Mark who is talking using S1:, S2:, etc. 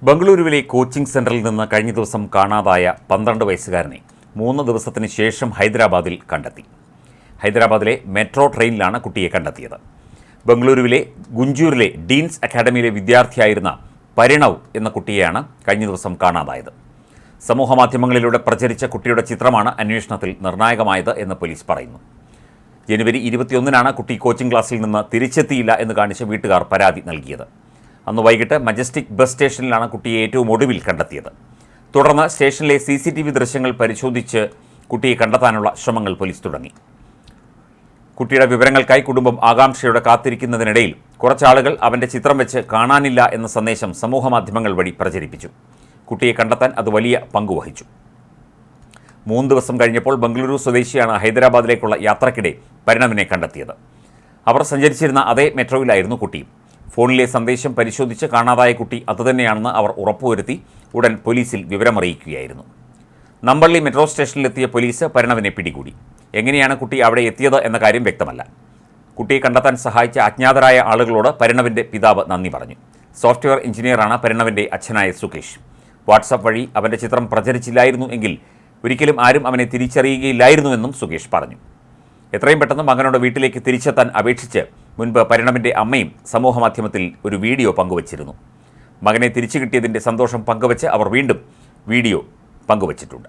S1: ബംഗളൂരുവിലെ കോച്ചിംഗ് സെന്ററിൽ നിന്ന് കഴിഞ്ഞ ദിവസം കാണാതായ 12 വയസ്സുകാരനെ 3 ദിവസത്തിന് ശേഷം ഹൈദരാബാദിൽ കണ്ടെത്തി. ഹൈദരാബാദിലെ മെട്രോ ട്രെയിനിലാണ് കുട്ടിയെ കണ്ടെത്തിയത്. ബംഗളൂരുവിലെ ഗുഞ്ചൂരിലെ ഡീൻസ് അക്കാഡമിയിലെ വിദ്യാർത്ഥിയായിരുന്ന പരിണവ് എന്ന കുട്ടിയെയാണ് കഴിഞ്ഞ ദിവസം കാണാതായത്. സമൂഹമാധ്യമങ്ങളിലൂടെ പ്രചരിച്ച കുട്ടിയുടെ ചിത്രമാണ് അന്വേഷണത്തിൽ നിർണായകമായത് എന്ന് പോലീസ് പറയുന്നു. ജനുവരി 21-നാണ് കുട്ടി കോച്ചിംഗ് ക്ലാസ്സിൽ നിന്ന് തിരിച്ചെത്തിയില്ല എന്ന് കാണിച്ച് വീട്ടുകാർ പരാതി നൽകിയത്. അന്ന് വൈകിട്ട് മജസ്റ്റിക് ബസ് സ്റ്റേഷനിലാണ് കുട്ടിയെ ഏറ്റവും ഒടുവിൽ കണ്ടെത്തിയത്. തുടർന്ന് സ്റ്റേഷനിലെ CCTV ദൃശ്യങ്ങൾ പരിശോധിച്ച് കുട്ടിയെ കണ്ടെത്താനുള്ള ശ്രമങ്ങൾ പോലീസ് തുടങ്ങി. കുട്ടിയുടെ വിവരങ്ങൾക്കായി കുടുംബം ആകാംക്ഷയോടെ കാത്തിരിക്കുന്നതിനിടയിൽ കുറച്ചാളുകൾ അവൻ്റെ ചിത്രം വെച്ച് കാണാനില്ല എന്ന സന്ദേശം സമൂഹമാധ്യമങ്ങൾ വഴി പ്രചരിപ്പിച്ചു. കുട്ടിയെ കണ്ടെത്താൻ അത് വലിയ പങ്കുവഹിച്ചു. 3 ദിവസം കഴിഞ്ഞപ്പോൾ ബംഗളൂരു സ്വദേശിയാണ് ഹൈദരാബാദിലേക്കുള്ള യാത്രക്കിടെ പരിണവിനെ കണ്ടെത്തിയത്. അവർ സഞ്ചരിച്ചിരുന്ന അതേ മെട്രോയിലായിരുന്നു കുട്ടിയും. ഫോണിലെ സന്ദേശം പരിശോധിച്ച് കാണാതായ കുട്ടി അതുതന്നെയാണെന്ന് അവർ ഉറപ്പുവരുത്തി ഉടൻ പോലീസിൽ വിവരമറിയിക്കുകയായിരുന്നു. നമ്പള്ളി മെട്രോ സ്റ്റേഷനിലെത്തിയ പോലീസ് പരിണവിനെ പിടികൂടി. എങ്ങനെയാണ് കുട്ടി അവിടെ എത്തിയത് എന്ന കാര്യം വ്യക്തമല്ല. കുട്ടിയെ കണ്ടെത്താൻ സഹായിച്ച അജ്ഞാതരായ ആളുകളോട് പരിണവിൻ്റെ പിതാവ് നന്ദി പറഞ്ഞു. സോഫ്റ്റ്വെയർ എഞ്ചിനീയറാണ് പരിണവിൻ്റെ അച്ഛനായ സുകേഷ്. വാട്സാപ്പ് വഴി അവൻ്റെ ചിത്രം പ്രചരിച്ചില്ലായിരുന്നു എങ്കിൽ ഒരിക്കലും ആരും അവനെ തിരിച്ചറിയുകയില്ലായിരുന്നുവെന്നും സുകേഷ് പറഞ്ഞു. എത്രയും പെട്ടെന്ന് മകനോട് വീട്ടിലേക്ക് തിരിച്ചെത്താൻ അപേക്ഷിച്ച് മുൻപ് പരിണവിൻ്റെ അമ്മയും സമൂഹമാധ്യമത്തിൽ ഒരു വീഡിയോ പങ്കുവച്ചിരുന്നു. മകനെ തിരിച്ചു കിട്ടിയതിൻ്റെ സന്തോഷം പങ്കുവച്ച് അവർ വീണ്ടും വീഡിയോ പങ്കുവച്ചിട്ടുണ്ട്.